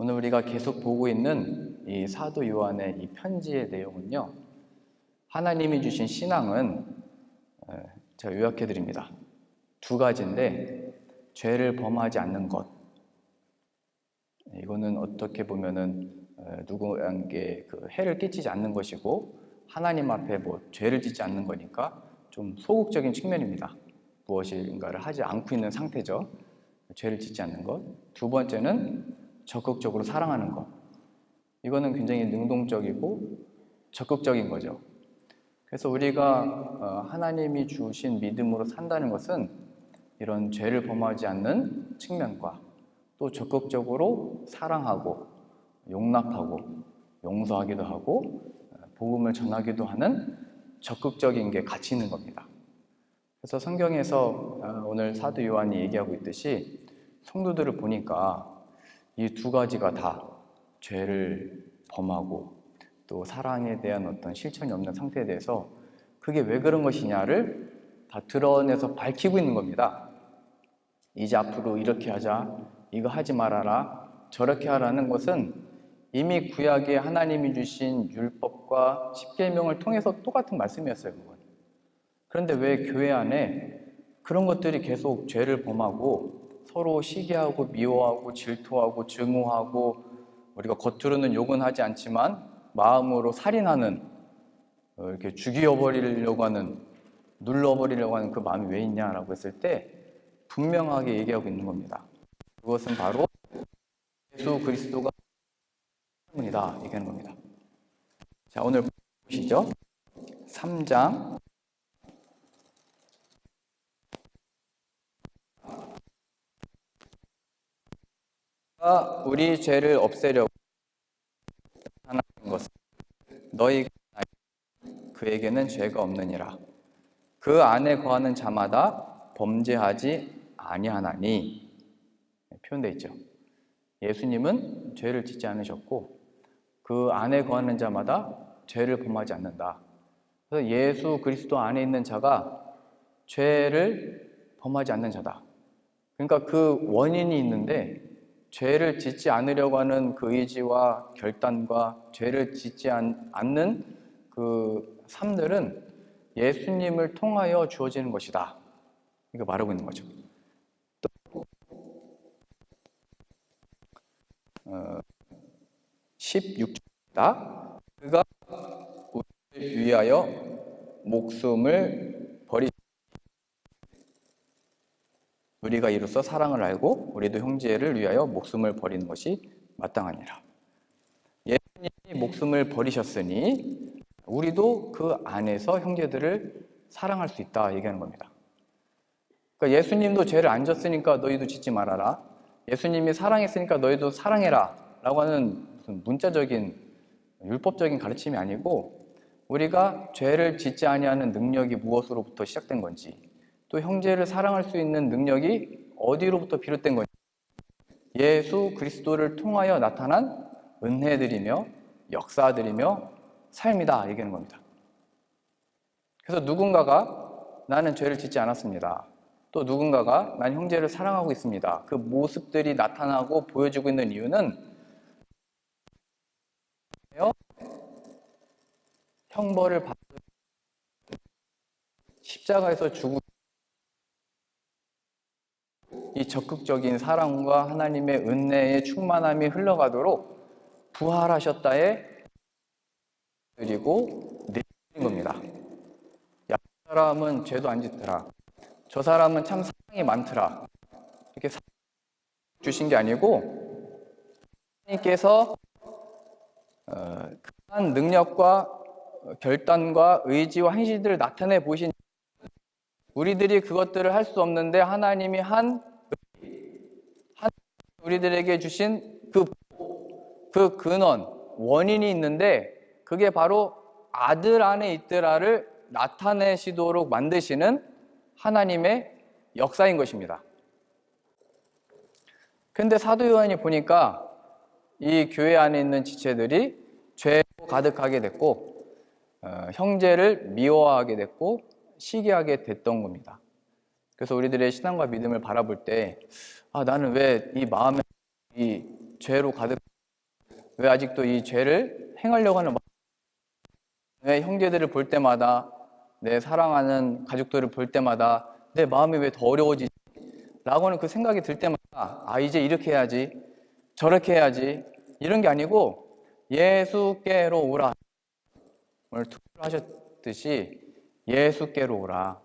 오늘 우리가 계속 보고 있는 이 사도 요한의 이 편지의 내용은요, 하나님이 주신 신앙은 제가 요약해 드립니다. 두 가지인데, 죄를 범하지 않는 것. 이거는 어떻게 보면은 누구에게 해를 끼치지 않는 것이고, 하나님 앞에 죄를 짓지 않는 거니까 좀 소극적인 측면입니다. 무엇인가를 하지 않고 있는 상태죠. 죄를 짓지 않는 것. 두 번째는 적극적으로 사랑하는 것. 이거는 굉장히 능동적이고 적극적인 거죠. 그래서 우리가 하나님이 주신 믿음으로 산다는 것은 이런 죄를 범하지 않는 측면과 또 적극적으로 사랑하고 용납하고 용서하기도 하고 복음을 전하기도 하는 적극적인 게 같이 있는 겁니다. 그래서 성경에서 오늘 사도 요한이 얘기하고 있듯이 성도들을 보니까 이 두 가지가 다 죄를 범하고 또 사랑에 대한 어떤 실천이 없는 상태에 대해서 그게 왜 그런 것이냐를 다 드러내서 밝히고 있는 겁니다. 이제 앞으로 이렇게 하자, 이거 하지 말아라, 저렇게 하라는 것은 이미 구약에 하나님이 주신 율법과 십계명을 통해서 똑같은 말씀이었어요. 그건. 그런데 왜 교회 안에 그런 것들이 계속 죄를 범하고 서로 시기하고 미워하고 질투하고 증오하고 우리가 겉으로는 욕은 하지 않지만 마음으로 살인하는 이렇게 죽여버리려고 하는 눌러버리려고 하는 그 마음이 왜 있냐라고 했을 때 분명하게 얘기하고 있는 겁니다. 그것은 바로 예수 그리스도가 때문이다 얘기하는 겁니다. 자, 오늘 보시죠. 3장 우리 죄를 없애려고 하는 것은 너희가 그에게는 죄가 없느니라. 그 안에 거하는 자마다 범죄하지 아니하나니 표현되어 있죠. 예수님은 죄를 짓지 않으셨고 그 안에 거하는 자마다 죄를 범하지 않는다. 그래서 예수 그리스도 안에 있는 자가 죄를 범하지 않는 자다. 그러니까 그 원인이 있는데 죄를 짓지 않으려고 하는 그 의지와 결단과 죄를 짓지 않는 그 삶들은 예수님을 통하여 주어지는 것이다. 이거 말하고 있는 거죠. 또 16절입니다. 그가 우리를 위하여 목숨을 버리 우리가 이로써 사랑을 알고 우리도 형제를 위하여 목숨을 버리는 것이 마땅하니라. 예수님이 목숨을 버리셨으니 우리도 그 안에서 형제들을 사랑할 수 있다 얘기하는 겁니다. 그러니까 예수님도 죄를 안 졌으니까 너희도 짓지 말아라. 예수님이 사랑했으니까 너희도 사랑해라 라고 하는 무슨 문자적인 율법적인 가르침이 아니고 우리가 죄를 짓지 아니하는 능력이 무엇으로부터 시작된 건지 또 형제를 사랑할 수 있는 능력이 어디로부터 비롯된 건지 예수 그리스도를 통하여 나타난 은혜들이며 역사들이며 삶이다 얘기하는 겁니다. 그래서 누군가가 나는 죄를 짓지 않았습니다. 또 누군가가 난 형제를 사랑하고 있습니다. 그 모습들이 나타나고 보여지고 있는 이유는 형벌을 받는 십자가에서 죽은 이 적극적인 사랑과 하나님의 은혜의 충만함이 흘러가도록 부활하셨다에 드리고 내린 겁니다. 야, 저 사람은 죄도 안 짓더라. 저 사람은 참 사랑이 많더라. 이렇게 주신 게 아니고 하나님께서 그한 능력과 결단과 의지와 행실들을 나타내 보이신 우리들이 그것들을 할 수 없는데 하나님이 우리들에게 주신 그 근원, 원인이 있는데 그게 바로 아들 안에 있더라를 나타내시도록 만드시는 하나님의 역사인 것입니다. 그런데 사도 요한이 보니까 이 교회 안에 있는 지체들이 죄로 가득하게 됐고 형제를 미워하게 됐고 시기하게 됐던 겁니다. 그래서 우리들의 신앙과 믿음을 바라볼 때 나는 왜 이 마음에 이 죄로 가득 왜 아직도 이 죄를 행하려고 하는, 왜 형제들을 볼 때마다, 내 사랑하는 가족들을 볼 때마다 내 마음이 왜 더 어려워지지? 라고 하는 그 생각이 들 때마다 이제 이렇게 해야지, 저렇게 해야지, 이런 게 아니고 예수께로 오라. 오늘 투표하셨듯이 예수께로 오라.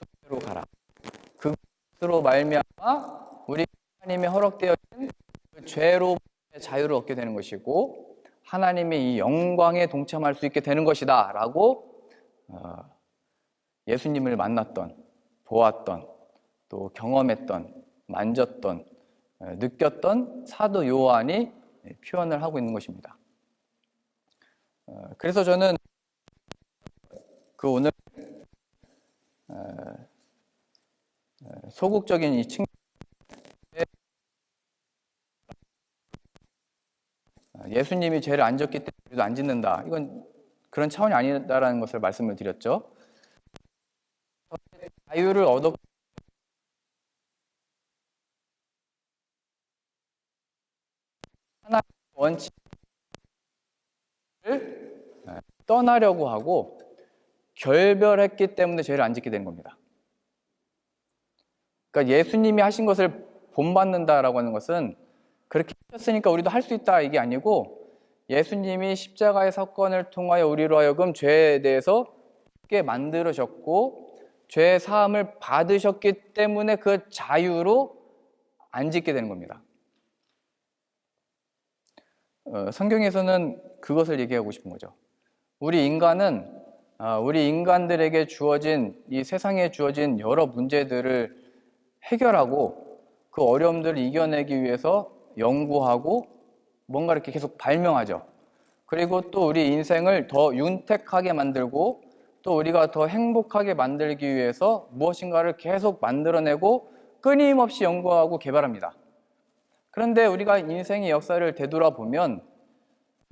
예수께로 가라. 그것으로 말미암아 우리 하나님의 허락되어진 그 죄로부터의 자유를 얻게 되는 것이고 하나님의 이 영광에 동참할 수 있게 되는 것이다 라고 예수님을 만났던, 보았던, 또 경험했던, 만졌던, 느꼈던 사도 요한이 표현을 하고 있는 것입니다. 그래서 저는 그 오늘 소극적인 이 측면에 예수님이 죄를 안 졌기 때문에 우리도 안 짓는다, 이건 그런 차원이 아니다라는 것을 말씀을 드렸죠. 자유를 얻어 하나님의 원칙을 떠나려고 하고 결별했기 때문에 죄를 안 짓게 된 겁니다. 그러니까 예수님이 하신 것을 본받는다라고 하는 것은 그렇게 하셨으니까 우리도 할 수 있다 이게 아니고 예수님이 십자가의 사건을 통하여 우리로 하여금 죄에 대해서 깨 만들으셨고 죄 사함을 받으셨기 때문에 그 자유로 안 짓게 되는 겁니다. 성경에서는 그것을 얘기하고 싶은 거죠. 우리 인간들에게 주어진 이 세상에 주어진 여러 문제들을 해결하고 그 어려움들을 이겨내기 위해서 연구하고 뭔가 이렇게 계속 발명하죠. 그리고 또 우리 인생을 더 윤택하게 만들고 또 우리가 더 행복하게 만들기 위해서 무엇인가를 계속 만들어내고 끊임없이 연구하고 개발합니다. 그런데 우리가 인생의 역사를 되돌아보면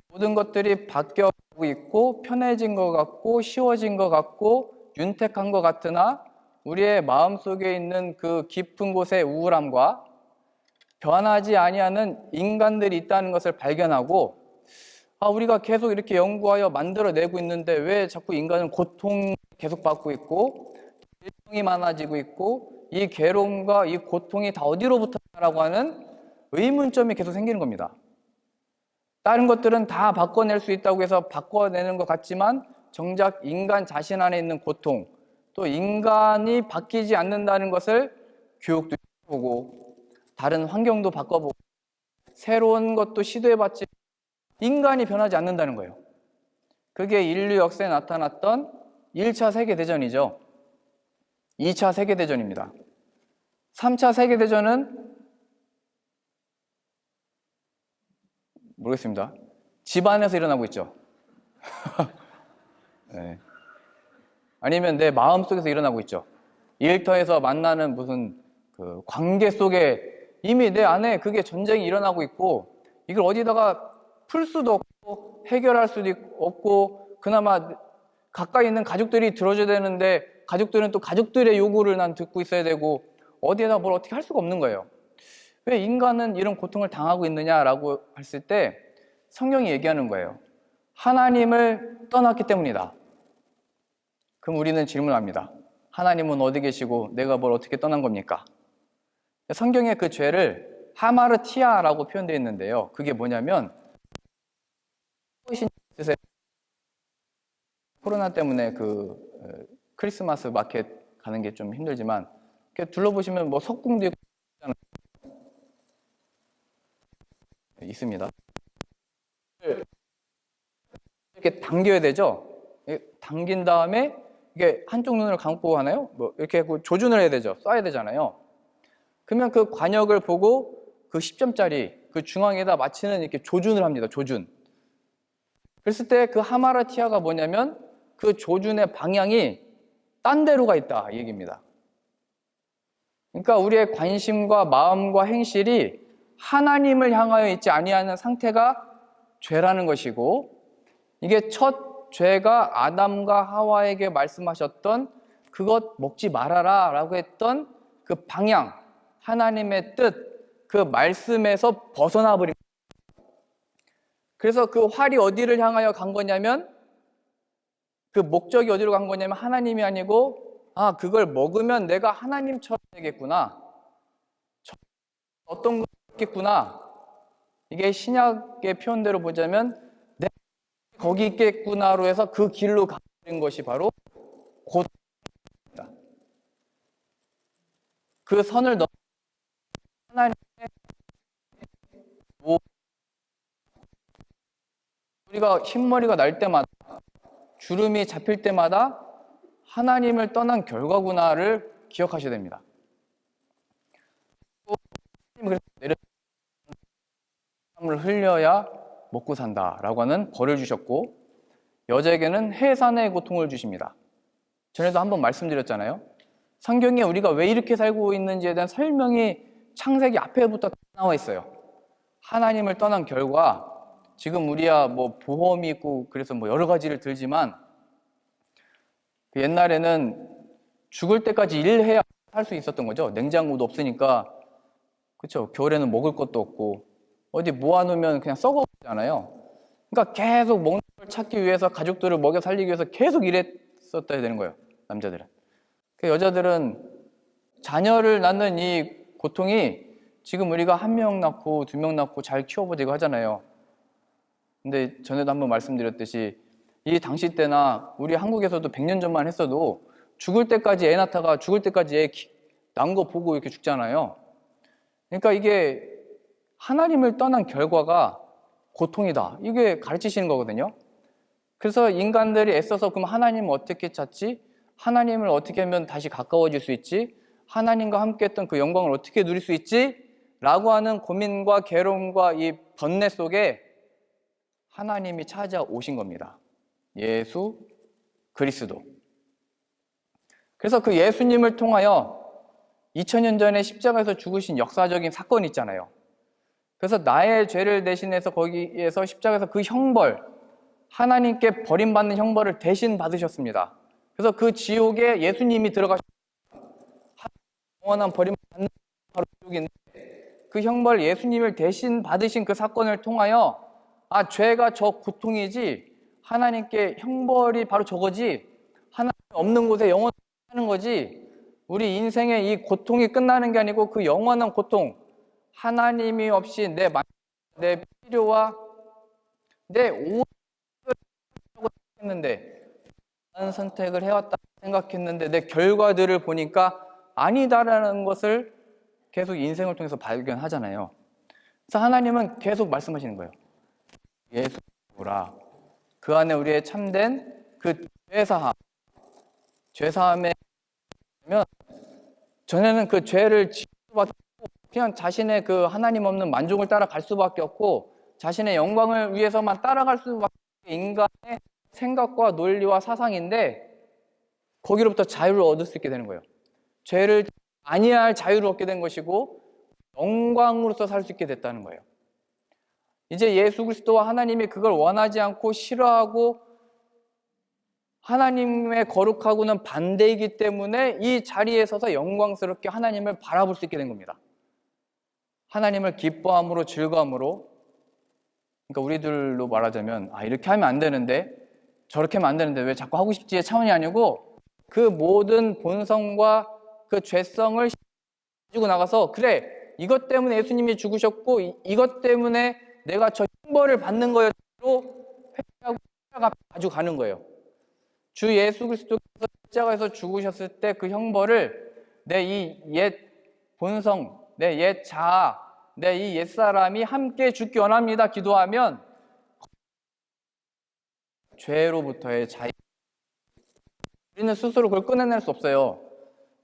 모든 것들이 바뀌어가고 있고 편해진 것 같고 쉬워진 것 같고 윤택한 것 같으나 우리의 마음속에 있는 그 깊은 곳의 우울함과 변하지 아니하는 인간들이 있다는 것을 발견하고 우리가 계속 이렇게 연구하여 만들어내고 있는데 왜 자꾸 인간은 고통 계속 받고 있고 질병이 많아지고 있고 이 괴로움과 이 고통이 다 어디로부터라고 하는 의문점이 계속 생기는 겁니다. 다른 것들은 다 바꿔낼 수 있다고 해서 바꿔내는 것 같지만 정작 인간 자신 안에 있는 고통, 또 인간이 바뀌지 않는다는 것을 교육도 해보고 다른 환경도 바꿔보고 새로운 것도 시도해봤지 인간이 변하지 않는다는 거예요. 그게 인류 역사에 나타났던 1차 세계대전이죠. 2차 세계대전입니다. 3차 세계대전은 모르겠습니다. 집안에서 일어나고 있죠. 네. 아니면 내 마음속에서 일어나고 있죠. 일터에서 만나는 무슨 그 관계 속에 이미 내 안에 그게 전쟁이 일어나고 있고 이걸 어디다가 풀 수도 없고 해결할 수도 없고 그나마 가까이 있는 가족들이 들어줘야 되는데 가족들은 또 가족들의 요구를 난 듣고 있어야 되고 어디에다 뭘 어떻게 할 수가 없는 거예요. 왜 인간은 이런 고통을 당하고 있느냐라고 했을 때 성경이 얘기하는 거예요. 하나님을 떠났기 때문이다. 그럼 우리는 질문합니다. 하나님은 어디 계시고 내가 뭘 어떻게 떠난 겁니까? 성경에 그 죄를 하마르티아라고 표현되어 있는데요. 그게 뭐냐면 코로나 때문에 그 크리스마스 마켓 가는 게 좀 힘들지만 이렇게 둘러보시면 뭐 석궁도 있고 있습니다. 이렇게 당겨야 되죠. 당긴 다음에 이게 한쪽 눈을 감고 하나요? 뭐 이렇게 조준을 해야 되죠. 쏴야 되잖아요. 그러면 그 관역을 보고 그 10점짜리 그 중앙에다 맞추는 이렇게 조준을 합니다. 조준. 그랬을 때 그 하마르티아가 뭐냐면 그 조준의 방향이 딴 데로가 있다 이 얘기입니다. 그러니까 우리의 관심과 마음과 행실이 하나님을 향하여 있지 아니하는 상태가 죄라는 것이고 이게 첫 죄가 아담과 하와에게 말씀하셨던 그것 먹지 말아라 라고 했던 그 방향 하나님의 뜻 그 말씀에서 벗어나 버린 그래서 그 활이 어디를 향하여 간 거냐면, 그 목적이 어디로 간 거냐면 하나님이 아니고, 아, 그걸 먹으면 내가 하나님처럼 되겠구나, 어떤 걸 있겠구나. 이게 신약의 표현대로 보자면 내가 거기 있겠구나로 해서 그 길로 가는 것이 바로 고통입니다. 그 선을 넘어 하나님의, 우리가 흰머리가 날 때마다, 주름이 잡힐 때마다 하나님을 떠난 결과구나를 기억하셔야 됩니다. 그래서 내려 땀을 흘려야 먹고 산다라고 하는 벌을 주셨고, 여자에게는 해산의 고통을 주십니다. 전에도 한번 말씀드렸잖아요. 성경에 우리가 왜 이렇게 살고 있는지에 대한 설명이 창세기 앞에부터 나와 있어요. 하나님을 떠난 결과, 지금 우리야 뭐 보험이 있고 그래서 뭐 여러 가지를 들지만, 옛날에는 죽을 때까지 일해야 살 수 있었던 거죠. 냉장고도 없으니까, 그렇죠. 겨울에는 먹을 것도 없고 어디 모아놓으면 그냥 썩어버리잖아요. 그러니까 계속 먹는 걸 찾기 위해서, 가족들을 먹여 살리기 위해서 계속 일했었어야 되는 거예요, 남자들은. 여자들은 자녀를 낳는 이 고통이, 지금 우리가 1명 낳고 2명 낳고 잘 키워보자고 하잖아요. 근데 전에도 한번 말씀드렸듯이 이 당시 때나 우리 한국에서도 100년 전만 했어도 죽을 때까지 애 낳다가 죽을 때까지 애 낳은 거 보고 이렇게 죽잖아요. 그러니까 이게 하나님을 떠난 결과가 고통이다, 이게 가르치시는 거거든요. 그래서 인간들이 애써서 그럼 하나님을 어떻게 찾지? 하나님을 어떻게 하면 다시 가까워질 수 있지? 하나님과 함께 했던 그 영광을 어떻게 누릴 수 있지? 라고 하는 고민과 괴로움과 이 번뇌 속에 하나님이 찾아오신 겁니다. 예수 그리스도. 그래서 그 예수님을 통하여 2000년 전에 십자가에서 죽으신 역사적인 사건이 있잖아요. 그래서 나의 죄를 대신해서 거기에서 십자가에서 그 형벌, 하나님께 버림받는 형벌을 대신 받으셨습니다. 그래서 그 지옥에 예수님이 들어가셨습니다. 영원한 버림받는 바로 지옥인데, 그 형벌 예수님을 대신 받으신 그 사건을 통하여, 아, 죄가 저 고통이지, 하나님께 형벌이 바로 저거지, 하나님 없는 곳에 영원히 사는 거지, 우리 인생의 이 고통이 끝나는 게 아니고 그 영원한 고통, 하나님이 없이 내 필요와 내 오늘 생각했는데, 많은 선택을 해왔다 생각했는데 내 결과들을 보니까 아니다라는 것을 계속 인생을 통해서 발견하잖아요. 그래서 하나님은 계속 말씀하시는 거예요. 예수라, 그 안에 우리의 참된 그 죄사함에 면, 전에는 그 죄를 지을 수밖에 없고 그냥 자신의 그 하나님 없는 만족을 따라갈 수밖에 없고, 자신의 영광을 위해서만 따라갈 수밖에 없는 인간의 생각과 논리와 사상인데, 거기로부터 자유를 얻을 수 있게 되는 거예요. 죄를 아니할 자유를 얻게 된 것이고 영광으로서 살 수 있게 됐다는 거예요. 이제 예수 그리스도와 하나님이 그걸 원하지 않고 싫어하고 하나님의 거룩하고는 반대이기 때문에 이 자리에 서서 영광스럽게 하나님을 바라볼 수 있게 된 겁니다. 하나님을 기뻐함으로, 즐거움으로. 그러니까 우리들로 말하자면, 아, 이렇게 하면 안 되는데, 저렇게 하면 안 되는데 왜 자꾸 하고 싶지의 차원이 아니고, 그 모든 본성과 그 죄성을 가지고 나가서, 그래, 이것 때문에 예수님이 죽으셨고 이것 때문에 내가 저 형벌을 받는 거였로 회개하고 십자가 가지고 가는 거예요. 주 예수 그리스도께서 십자가에서 죽으셨을 때 그 형벌을 내 이 옛 본성, 내 옛 자아, 내 이 옛사람이 함께 죽기 원합니다 기도하면 죄로부터의 자유, 우리는 스스로 그걸 끊어낼 수 없어요.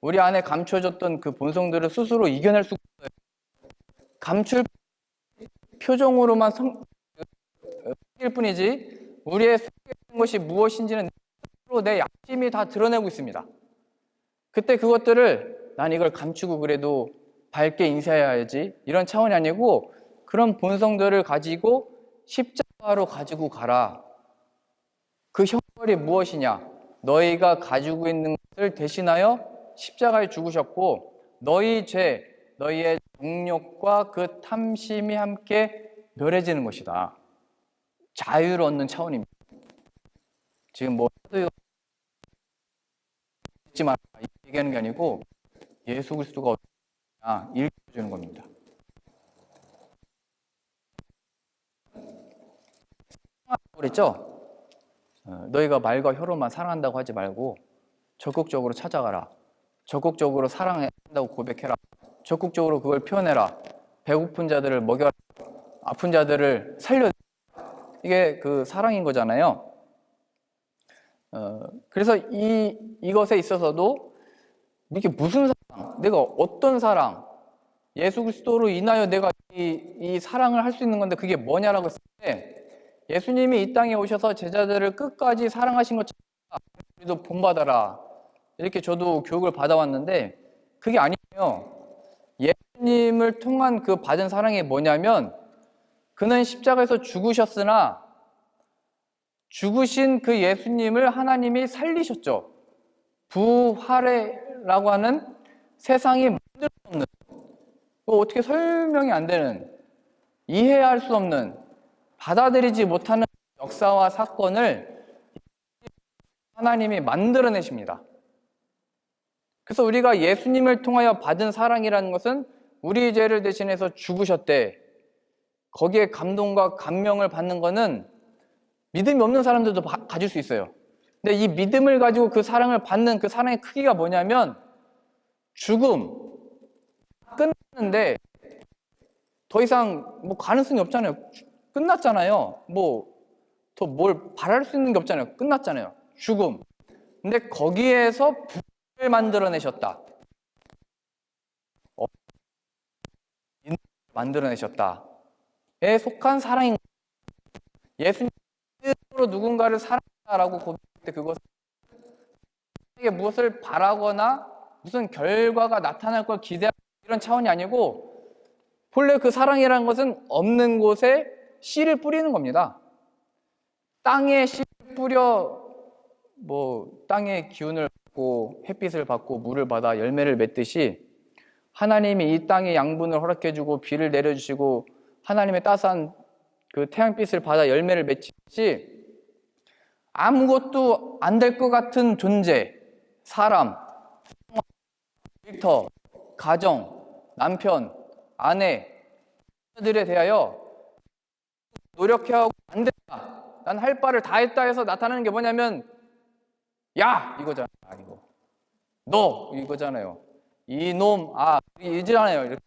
우리 안에 감춰졌던 그 본성들을 스스로 이겨낼 수가 없어요. 감출 표정으로만 일 뿐이지 우리의 속에 것이 무엇인지는 내 양심이 다 드러내고 있습니다. 그때 그것들을 난 이걸 감추고 그래도 밝게 인쇄해야지, 이런 차원이 아니고 그런 본성들을 가지고 십자가로 가지고 가라. 그 형벌이 무엇이냐? 너희가 가지고 있는 것을 대신하여 십자가에 죽으셨고 너희 죄, 너희의 정욕과 그 탐심이 함께 멸해지는 것이다. 자유를 얻는 차원입니다. 지금 뭐 잊지 마라 얘기하는 게 아니고 예수 그리스도가 어떠냐 일깨워주는 겁니다. 그랬죠? 너희가 말과 혀로만 사랑한다고 하지 말고 적극적으로 찾아가라. 적극적으로 사랑한다고 고백해라. 적극적으로 그걸 표현해라. 배고픈 자들을 먹여라. 아픈 자들을 살려. 이게 그 사랑인 거잖아요. 그래서 이것에 있어서도 이게 무슨 사랑, 내가 어떤 사랑, 예수 그리스도로 인하여 내가 이 사랑을 할 수 있는 건데 그게 뭐냐라고 했을 때 예수님이 이 땅에 오셔서 제자들을 끝까지 사랑하신 것처럼 우리도 본받아라. 이렇게 저도 교육을 받아왔는데 그게 아니에요. 예수님을 통한 그 받은 사랑이 뭐냐면 그는 십자가에서 죽으셨으나 죽으신 그 예수님을 하나님이 살리셨죠. 부활이라고 하는 세상이 만들 수 없는, 어떻게 설명이 안 되는, 이해할 수 없는, 받아들이지 못하는 역사와 사건을 하나님이 만들어내십니다. 그래서 우리가 예수님을 통하여 받은 사랑이라는 것은 우리 죄를 대신해서 죽으셨대. 거기에 감동과 감명을 받는 것은 믿음이 없는 사람들도 가질 수 있어요. 근데 이 믿음을 가지고 그 사랑을 받는 그 사랑의 크기가 뭐냐면 죽음, 끝났는데 더 이상 뭐 가능성이 없잖아요. 끝났잖아요. 뭐 더 뭘 바랄 수 있는 게 없잖아요. 끝났잖아요. 죽음. 근데 거기에서 부활을 만들어내셨다. 만들어내셨다에 속한 사랑인 거예요. 예수님으로 누군가를 사랑한다라고 고백할 때 그것은 무엇을 바라거나 무슨 결과가 나타날 걸 기대하는 이런 차원이 아니고 본래 그 사랑이라는 것은 없는 곳에 씨를 뿌리는 겁니다. 땅에 씨를 뿌려 땅의 기운을 받고 햇빛을 받고 물을 받아 열매를 맺듯이 하나님이 이 땅에 양분을 허락해주고 비를 내려주시고 하나님의 따스한 그 태양빛을 받아 열매를 맺듯이 아무것도 안 될 것 같은 존재, 사람, 일터, 가정, 남편, 아내, 들에 대하여 노력해하고 안 된다. 난 할 바를 다 했다 해서 나타나는 게 뭐냐면 야! 이거잖아. 이거. 너! 이거잖아요. 이놈! 이잖아요. 이렇게.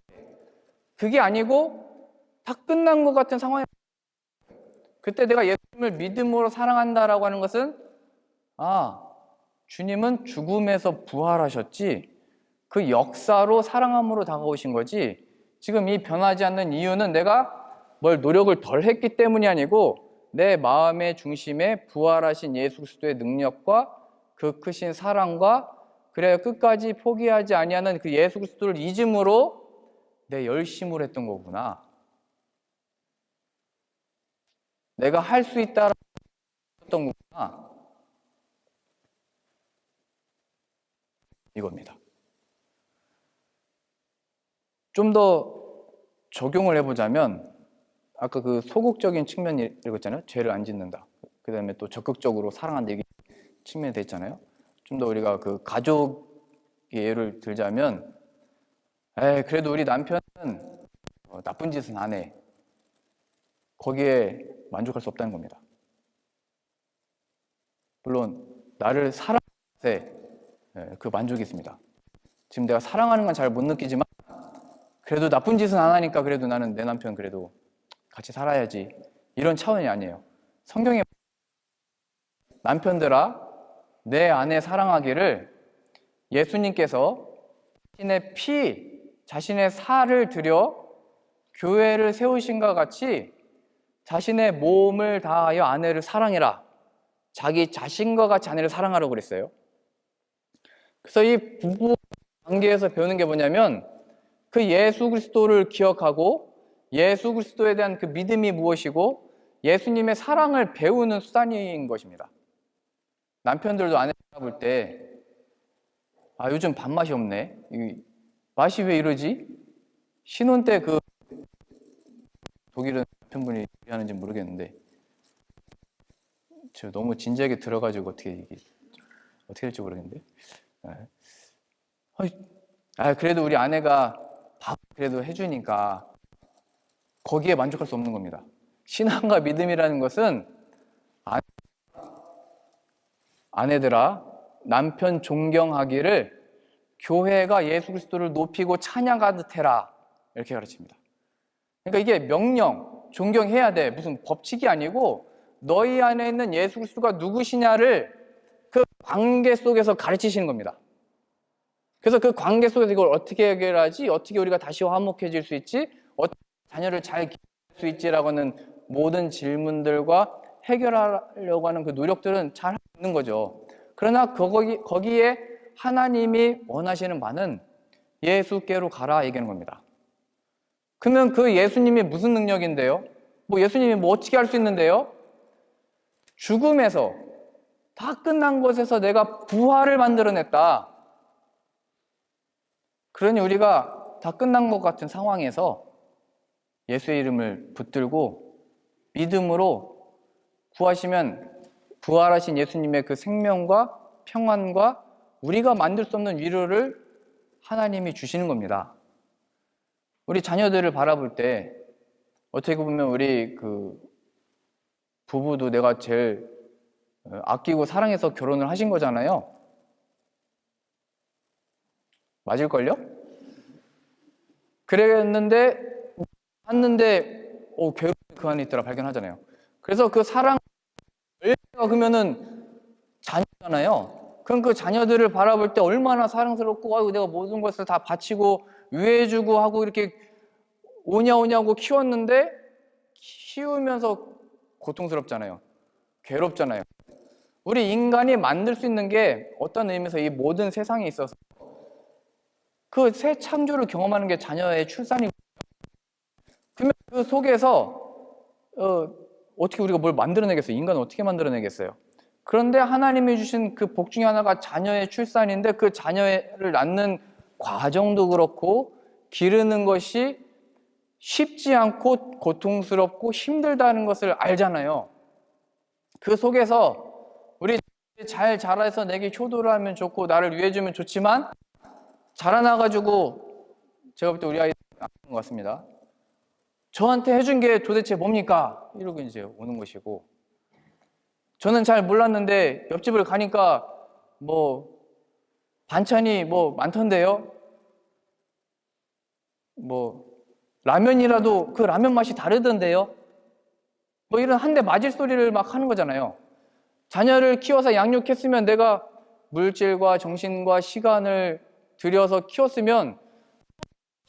그게 아니고 다 끝난 것 같은 상황이 그때 내가 예수님을 믿음으로 사랑한다라고 하는 것은 주님은 죽음에서 부활하셨지 그 역사로 사랑함으로 다가오신 거지 지금 이 변하지 않는 이유는 내가 뭘 노력을 덜 했기 때문이 아니고 내 마음의 중심에 부활하신 예수 그리스도의 능력과 그 크신 사랑과 그래야 끝까지 포기하지 아니하는 그 예수 그리스도를 잊음으로 내 열심을 했던 거구나. 내가 할 수 있다라고 했던 거구나. 이겁니다. 좀 더 적용을 해보자면 아까 그 소극적인 측면이 읽었잖아요. 죄를 안 짓는다. 그 다음에 또 적극적으로 사랑한다. 이게 측면이 됐잖아요. 좀 더 우리가 그 가족의 예를 들자면 그래도 우리 남편은 나쁜 짓은 안 해. 거기에 만족할 수 없다는 겁니다. 물론 나를 사랑할 때 그 만족이 있습니다. 지금 내가 사랑하는 건 잘 못 느끼지만 그래도 나쁜 짓은 안 하니까 그래도 나는 내 남편 그래도 같이 살아야지 이런 차원이 아니에요. 성경에 남편들아 내 아내 사랑하기를 예수님께서 자신의 피, 자신의 살을 들여 교회를 세우신과 같이 자신의 몸을 다하여 아내를 사랑해라. 자기 자신과 같이 아내를 사랑하라고 그랬어요. 그래서 이 부부 관계에서 배우는 게 뭐냐면 그 예수 그리스도를 기억하고 예수 그리스도에 대한 그 믿음이 무엇이고 예수님의 사랑을 배우는 수단인 것입니다. 남편들도 아내 볼 때 요즘 밥맛이 없네. 맛이 왜 이러지? 신혼 때 그 독일은 남편분이 하는지 모르겠는데 저 너무 진지하게 들어가지고 어떻게 될지 모르겠는데. 그래도 우리 아내가 밥 그래도 해주니까 거기에 만족할 수 없는 겁니다. 신앙과 믿음이라는 것은 아내들아 남편 존경하기를 교회가 예수 그리스도를 높이고 찬양하듯 해라, 이렇게 가르칩니다. 그러니까 이게 명령, 존경해야 돼, 무슨 법칙이 아니고 너희 안에 있는 예수 그리스도가 누구시냐를 그 관계 속에서 가르치시는 겁니다. 그래서 그 관계 속에서 이걸 어떻게 해결하지, 어떻게 우리가 다시 화목해질 수 있지, 어떻게 자녀를 잘 기를 수 있지라고 하는 모든 질문들과 해결하려고 하는 그 노력들은 잘 하고 있는 거죠. 그러나 거기에 하나님이 원하시는 바는 예수께로 가라 얘기하는 겁니다. 그러면 그 예수님이 무슨 능력인데요? 예수님이 어떻게 할 수 있는데요? 죽음에서 다 끝난 것에서 내가 부활을 만들어냈다. 그러니 우리가 다 끝난 것 같은 상황에서 예수의 이름을 붙들고 믿음으로 구하시면 부활하신 예수님의 그 생명과 평안과 우리가 만들 수 없는 위로를 하나님이 주시는 겁니다. 우리 자녀들을 바라볼 때 어떻게 보면 우리 그 부부도 내가 제일 아끼고 사랑해서 결혼을 하신 거잖아요. 맞을걸요? 그랬는데 괴로움이 그 안에 있더라 발견하잖아요. 그래서 그 사랑 열매가 그러면은 자녀잖아요. 그럼 그 자녀들을 바라볼 때 얼마나 사랑스럽고 내가 모든 것을 다 바치고 위해주고 하고 이렇게 오냐고 키웠는데 키우면서 고통스럽잖아요. 괴롭잖아요. 우리 인간이 만들 수 있는 게 어떤 의미에서 이 모든 세상에 있어서 그 새 창조를 경험하는 게 자녀의 출산이고, 그러면 그 속에서 어떻게 우리가 뭘 만들어내겠어요? 인간은 어떻게 만들어내겠어요? 그런데 하나님이 주신 그 복 중에 하나가 자녀의 출산인데 그 자녀를 낳는 과정도 그렇고 기르는 것이 쉽지 않고 고통스럽고 힘들다는 것을 알잖아요. 그 속에서 우리 잘 자라서 내게 효도를 하면 좋고 나를 위해주면 좋지만 자라나가지고 제가 볼 때 우리 아이 것 같습니다. 저한테 해준 게 도대체 뭡니까? 이러고 이제 오는 것이고, 저는 잘 몰랐는데 옆집을 가니까 반찬이 많던데요. 라면이라도 그 라면 맛이 다르던데요. 이런 한 대 맞을 소리를 막 하는 거잖아요. 자녀를 키워서 양육했으면 내가 물질과 정신과 시간을 들여서 키웠으면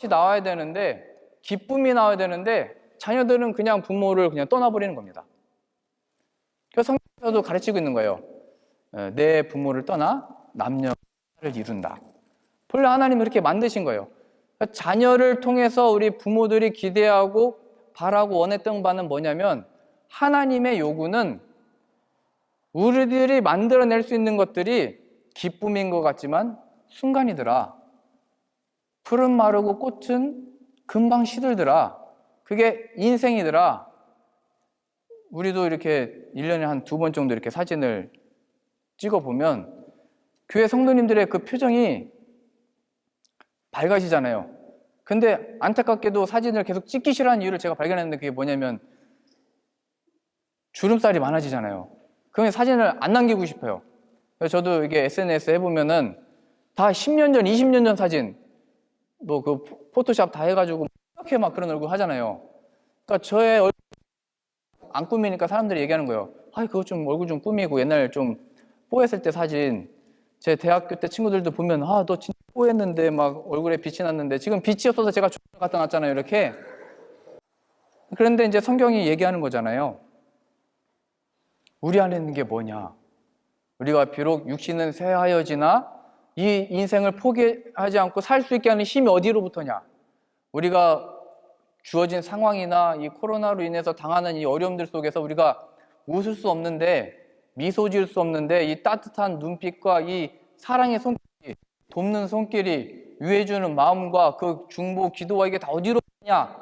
나와야 되는데, 기쁨이 나와야 되는데 자녀들은 그냥 부모를 그냥 떠나버리는 겁니다. 그래서 성경에서도 가르치고 있는 거예요. 내 부모를 떠나 남녀를 이룬다. 본래 하나님은 이렇게 만드신 거예요. 자녀를 통해서 우리 부모들이 기대하고 바라고 원했던 바는 뭐냐면, 하나님의 요구는 우리들이 만들어낼 수 있는 것들이 기쁨인 것 같지만 순간이더라. 풀은 마르고 꽃은 금방 시들더라. 그게 인생이더라. 우리도 이렇게 1년에 한 2번 정도 이렇게 사진을 찍어보면 교회 성도님들의 그 표정이 밝아지잖아요. 근데 안타깝게도 사진을 계속 찍기 싫어하는 이유를 제가 발견했는데, 그게 뭐냐면 주름살이 많아지잖아요. 그러면 사진을 안 남기고 싶어요. 그래서 저도 이게 SNS 해보면은 다 10년 전, 20년 전 사진, 그 포토샵 다 해가지고 이렇게 막 그런 얼굴 하잖아요. 그러니까 저의 얼굴 안 꾸미니까 사람들이 얘기하는 거예요. 그거 좀 얼굴 좀 꾸미고 옛날 좀 뽀했을 때 사진, 제 대학교 때 친구들도 보면 너 진짜 뽀했는데 막 얼굴에 빛이 났는데 지금 빛이 없어서 제가 조명 갖다 놨잖아요, 이렇게. 그런데 이제 성경이 얘기하는 거잖아요. 우리 안에 있는 게 뭐냐? 우리가 비록 육신은 쇠하여지나 이 인생을 포기하지 않고 살 수 있게 하는 힘이 어디로부터냐? 우리가 주어진 상황이나 이 코로나로 인해서 당하는 이 어려움들 속에서 우리가 웃을 수 없는데, 미소 지을 수 없는데 이 따뜻한 눈빛과 이 사랑의 손길이, 돕는 손길이, 위해주는 마음과 그 중보, 기도와 이게 다 어디로 오냐?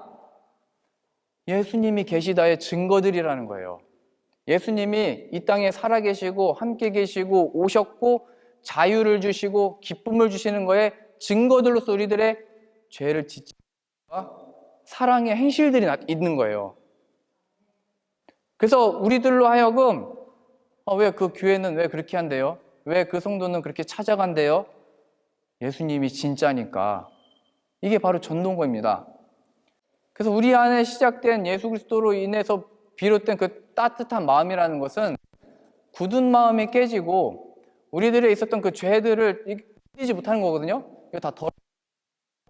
예수님이 계시다의 증거들이라는 거예요. 예수님이 이 땅에 살아계시고 함께 계시고 오셨고 자유를 주시고 기쁨을 주시는 거에 증거들로서 우리들의 죄를 짓지 사랑의 행실들이 있는 거예요. 그래서 우리들로 하여금 왜 그 교회는 왜 그렇게 한대요? 왜 그 성도는 그렇게 찾아간대요? 예수님이 진짜니까. 이게 바로 전도인 겁니다. 그래서 우리 안에 시작된 예수 그리스도로 인해서 비롯된 그 따뜻한 마음이라는 것은 굳은 마음이 깨지고 우리들에 있었던 그 죄들을 잊지 못하는 거거든요. 이거 다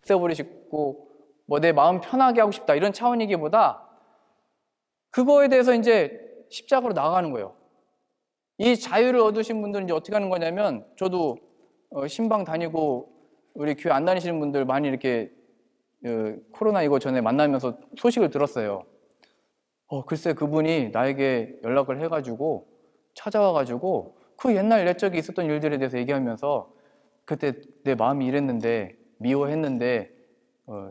없애버리시고 뭐 내 마음 편하게 하고 싶다 이런 차원이기보다 그거에 대해서 이제 십자가로 나아가는 거예요. 이 자유를 얻으신 분들은 이제 어떻게 하는 거냐면 저도 신방 다니고 우리 교회 안 다니시는 분들 많이 이렇게 코로나 이거 전에 만나면서 소식을 들었어요. 글쎄 그분이 나에게 연락을 해가지고 찾아와가지고 그 옛날 옛적에 있었던 일들에 대해서 얘기하면서 그때 내 마음이 이랬는데 미워했는데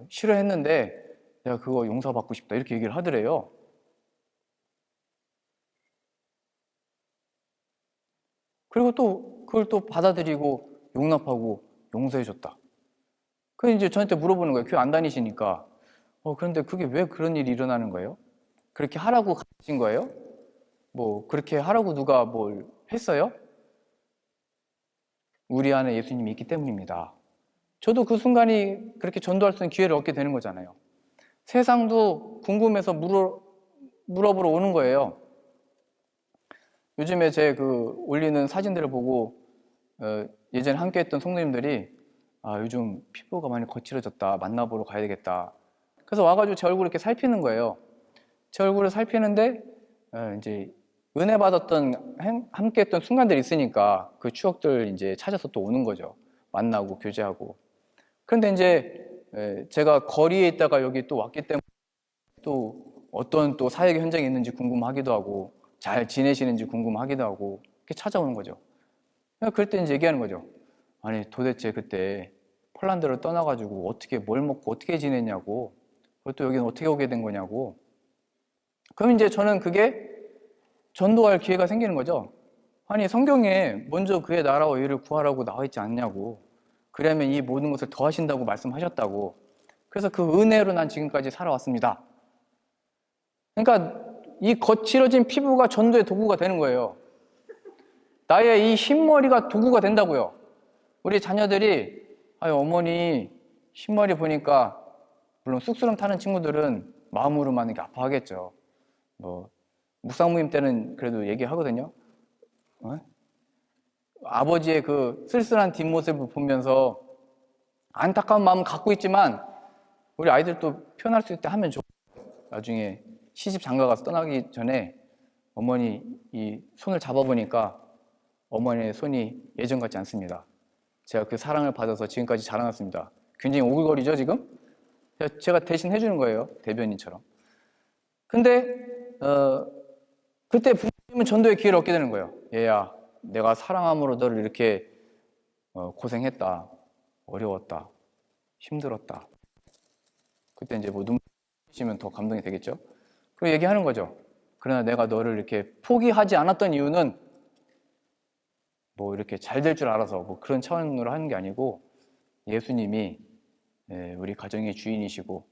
싫어했는데 내가 그거 용서받고 싶다 이렇게 얘기를 하더래요. 그리고 또 그걸 또 받아들이고 용납하고 용서해줬다. 그래서 이제 저한테 물어보는 거예요. 교회 안 다니시니까. 그런데 그게 왜 그런 일이 일어나는 거예요? 그렇게 하라고 가르친 거예요? 뭐 그렇게 하라고 누가 뭘 했어요? 우리 안에 예수님이 있기 때문입니다. 저도 그 순간이 그렇게 전도할 수 있는 기회를 얻게 되는 거잖아요. 세상도 궁금해서 물어보러 오는 거예요. 요즘에 제 그 올리는 사진들을 보고 예전에 함께 했던 성도님들이 요즘 피부가 많이 거칠어졌다. 만나보러 가야 되겠다. 그래서 와가지고 제 얼굴을 이렇게 살피는 거예요. 제 얼굴을 살피는데 이제 은혜 받았던 함께 했던 순간들이 있으니까 그 추억들 이제 찾아서 또 오는 거죠. 만나고 교제하고. 그런데 이제 제가 거리에 있다가 여기 또 왔기 때문에 또 어떤 또 사역의 현장이 있는지 궁금하기도 하고 잘 지내시는지 궁금하기도 하고 이렇게 찾아오는 거죠. 그럴 때 이제 얘기하는 거죠. 아니 도대체 그때 폴란드를 떠나가지고 어떻게 뭘 먹고 어떻게 지냈냐고 또 여기는 어떻게 오게 된 거냐고. 그럼 이제 저는 그게 전도할 기회가 생기는 거죠. 아니 성경에 먼저 그의 나라와 의를 구하라고 나와 있지 않냐고. 그러면 이 모든 것을 더하신다고 말씀하셨다고. 그래서 그 은혜로 난 지금까지 살아왔습니다. 그러니까 이 거칠어진 피부가 전도의 도구가 되는 거예요. 나의 이 흰머리가 도구가 된다고요. 우리 자녀들이 어머니 흰머리 보니까 물론 쑥스럼 타는 친구들은 마음으로만 이렇게 아파하겠죠. 뭐 묵상모임 때는 그래도 얘기하거든요. 아버지의 그 쓸쓸한 뒷모습을 보면서 안타까운 마음을 갖고 있지만 우리 아이들도 표현할 수 있을 때 하면 좋아요. 나중에 시집 장가가서 떠나기 전에 어머니 이 손을 잡아보니까 어머니의 손이 예전 같지 않습니다. 제가 그 사랑을 받아서 지금까지 자라났습니다. 굉장히 오글거리죠 지금? 제가 대신 해주는 거예요. 대변인처럼. 근데 그때 부모님은 전도의 기회를 얻게 되는 거예요. 얘야 내가 사랑함으로 너를 이렇게 고생했다. 어려웠다. 힘들었다. 그때 이제 뭐 눈물 흘리시면 더 감동이 되겠죠? 그리고 얘기하는 거죠. 그러나 내가 너를 이렇게 포기하지 않았던 이유는 뭐 이렇게 잘 될 줄 알아서 뭐 그런 차원으로 하는 게 아니고 예수님이 우리 가정의 주인이시고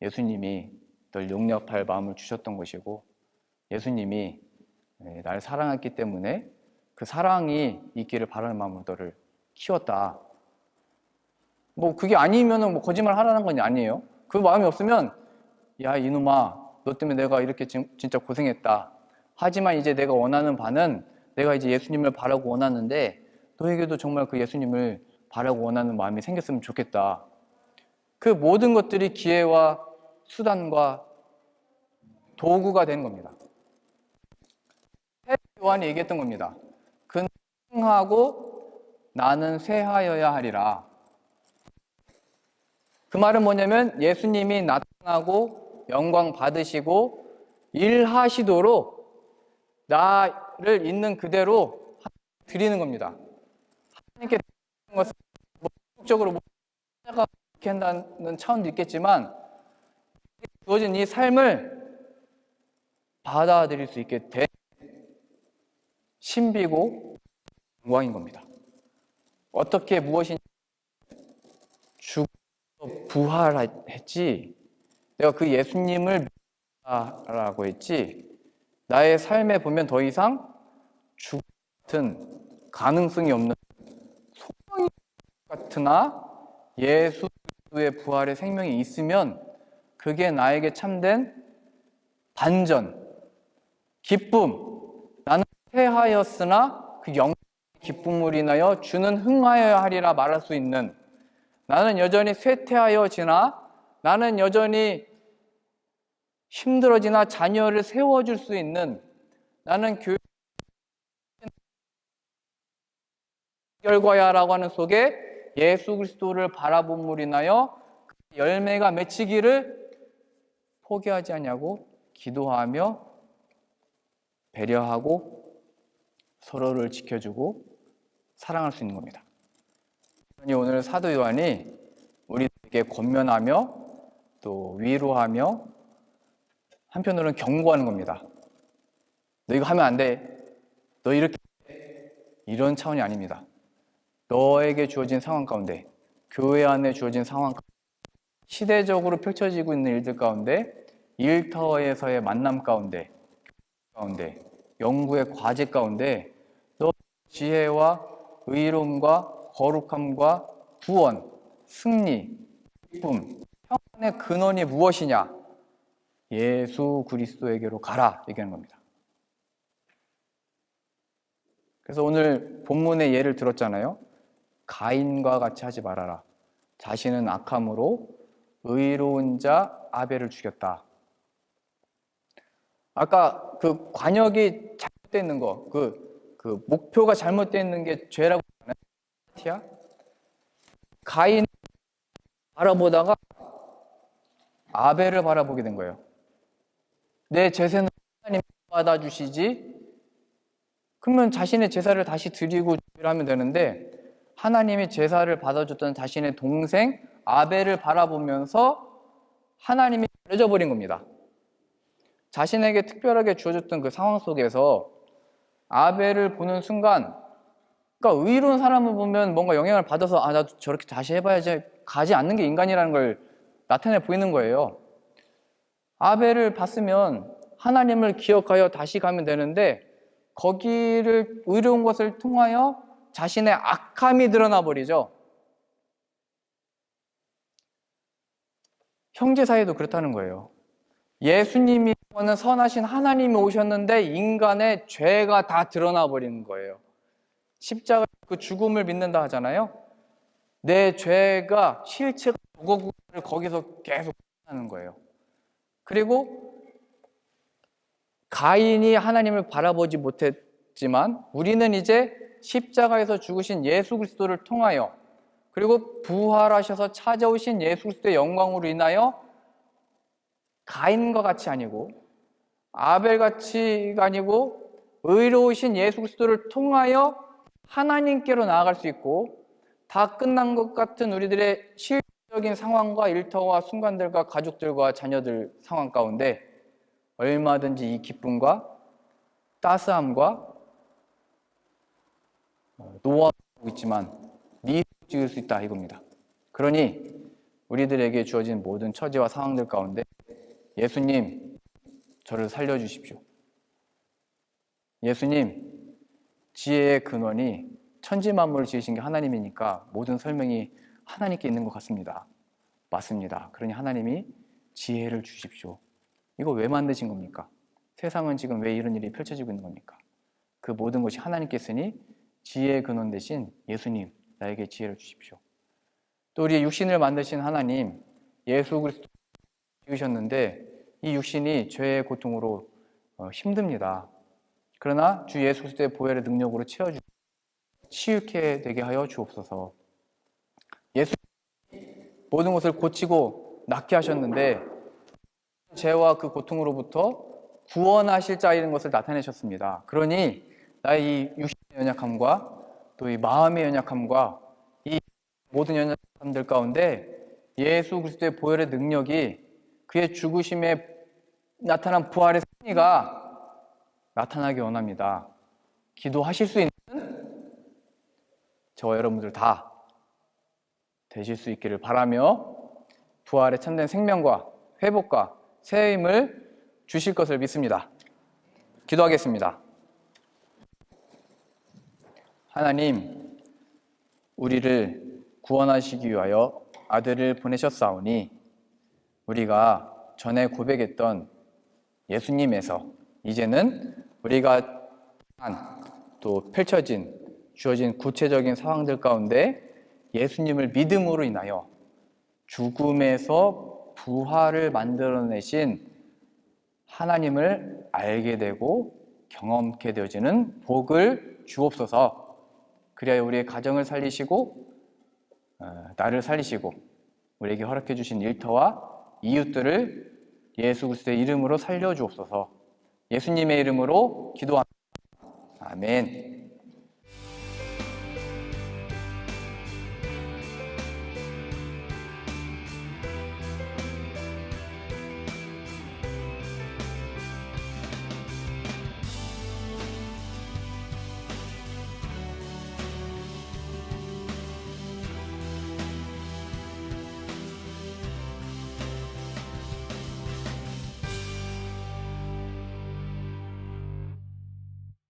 예수님이 널 용납할 마음을 주셨던 것이고 예수님이 날 사랑했기 때문에 그 사랑이 있기를 바라는 마음으로 너를 키웠다. 뭐 그게 아니면은 뭐 거짓말 하라는 건 아니에요. 그 마음이 없으면 야 이놈아 너 때문에 내가 이렇게 진짜 고생했다. 하지만 이제 내가 원하는 바는 내가 이제 예수님을 바라고 원하는데 너에게도 정말 그 예수님을 바라고 원하는 마음이 생겼으면 좋겠다. 그 모든 것들이 기회와 수단과 도구가 되는 겁니다. 요한이 얘기했던 겁니다. 그는 승하고 나는 쇠하여야 하리라. 그 말은 뭐냐면 예수님이 나타나고 영광 받으시고 일하시도록 나를 있는 그대로 드리는 겁니다. 하나님께 드리는 것은 목적으로 찾아가 이렇게 한다는 차원도 있겠지만 주어진 이 삶을 받아들일 수 있게 된 신비고 영광인 겁니다. 어떻게 무엇이냐? 죽어서 부활했지. 내가 그 예수님을 믿다라고 했지. 나의 삶에 보면 더 이상 죽음 같은 가능성이 없는 소망이 같으나 예수 그리스도의 부활의 생명이 있으면 그게 나에게 참된 반전, 기쁨. 나는 쇠하였으나 그 영광의 기쁨을 인하여 주는 흥하여야 하리라 말할 수 있는, 나는 여전히 쇠퇴하여지나 나는 여전히 힘들어지나 자녀를 세워줄 수 있는, 나는 교회 결과야라고 하는 속에 예수 그리스도를 바라봄으로 인하여 열매가 맺히기를 포기하지 않냐고 기도하며 배려하고 서로를 지켜주고 사랑할 수 있는 겁니다. 오늘 사도 요한이 우리에게 권면하며 또 위로하며 한편으로는 경고하는 겁니다. 너 이거 하면 안 돼. 너 이렇게 해. 이런 차원이 아닙니다. 너에게 주어진 상황 가운데, 교회 안에 주어진 상황 가운데, 시대적으로 펼쳐지고 있는 일들 가운데, 일터에서의 만남 가운데, 연구의 과제 가운데 너 지혜와 의로움과 거룩함과 구원, 승리, 기쁨, 평안의 근원이 무엇이냐? 예수 그리스도에게로 가라 얘기하는 겁니다. 그래서 오늘 본문의 예를 들었잖아요. 가인과 같이 하지 말아라. 자신은 악함으로 의로운 자 아벨을 죽였다. 아까 그 관역이 잘못되어 있는 거, 그 목표가 잘못되어 있는 게 죄라고 하나요? 가인 바라보다가 아벨을 바라보게 된 거예요. 내 제사는 하나님 받아주시지. 그러면 자신의 제사를 다시 드리고 하면 되는데, 하나님이 제사를 받아줬던 자신의 동생 아벨을 바라보면서 하나님이 버려져 버린 겁니다. 자신에게 특별하게 주어졌던 그 상황 속에서 아벨을 보는 순간, 그러니까 의로운 사람을 보면 뭔가 영향을 받아서 나도 저렇게 다시 해봐야지 가지 않는 게 인간이라는 걸 나타내 보이는 거예요. 아벨을 봤으면 하나님을 기억하여 다시 가면 되는데, 거기를 의로운 것을 통하여 자신의 악함이 드러나 버리죠. 형제 사이도 그렇다는 거예요. 예수님이 는 선하신 하나님이 오셨는데 인간의 죄가 다 드러나 버리는 거예요. 십자가 그 죽음을 믿는다 하잖아요. 내 죄가 실체가 저거를 거기서 계속 하는 거예요. 그리고 가인이 하나님을 바라보지 못했지만 우리는 이제 십자가에서 죽으신 예수 그리스도를 통하여, 그리고 부활하셔서 찾아오신 예수 그리스도의 영광으로 인하여 가인과 같이 아니고 아벨같이가 아니고 의로우신 예수 그리스도를 통하여 하나님께로 나아갈 수 있고, 다 끝난 것 같은 우리들의 실질적인 상황과 일터와 순간들과 가족들과 자녀들 상황 가운데 얼마든지 이 기쁨과 따스함과 노하고 있지만 미를 지을 수 있다 이겁니다. 그러니 우리들에게 주어진 모든 처지와 상황들 가운데 예수님, 저를 살려주십시오. 예수님, 지혜의 근원이 천지 만물을 지으신 게 하나님이니까 모든 설명이 하나님께 있는 것 같습니다. 맞습니다. 그러니 하나님이 지혜를 주십시오. 이거 왜 만드신 겁니까? 세상은 지금 왜 이런 일이 펼쳐지고 있는 겁니까? 그 모든 것이 하나님께 있으니 지혜의 근원 대신 예수님, 나에게 지혜를 주십시오. 또 우리의 육신을 만드신 하나님, 예수 그리스도 지으셨는데 이 육신이 죄의 고통으로 힘듭니다. 그러나 주 예수 그리스도의 보혈의 능력으로 채워주시고 치유케 되게 하여 주옵소서. 예수 모든 것을 고치고 낫게 하셨는데 죄와 그 고통으로부터 구원하실 자인 것을 나타내셨습니다. 그러니 나의 이 육신의 연약함과 또 이 마음의 연약함과 이 모든 연약함들 가운데 예수 그리스도의 보혈의 능력이, 그의 죽으심에 나타난 부활의 승리가 나타나기 원합니다. 기도하실 수 있는 저와 여러분들 다 되실 수 있기를 바라며 부활의 참된 생명과 회복과 새 힘을 주실 것을 믿습니다. 기도하겠습니다. 하나님, 우리를 구원하시기 위하여 아들을 보내셨사오니 우리가 전에 고백했던 예수님에서 이제는 우리가 또 펼쳐진 주어진 구체적인 상황들 가운데 예수님을 믿음으로 인하여 죽음에서 부활을 만들어내신 하나님을 알게 되고 경험케 되어지는 복을 주옵소서. 그리하여 우리의 가정을 살리시고 나를 살리시고 우리에게 허락해 주신 일터와 이웃들을 예수 그리스도의 이름으로 살려 주옵소서. 예수님의 이름으로 기도합니다. 아멘.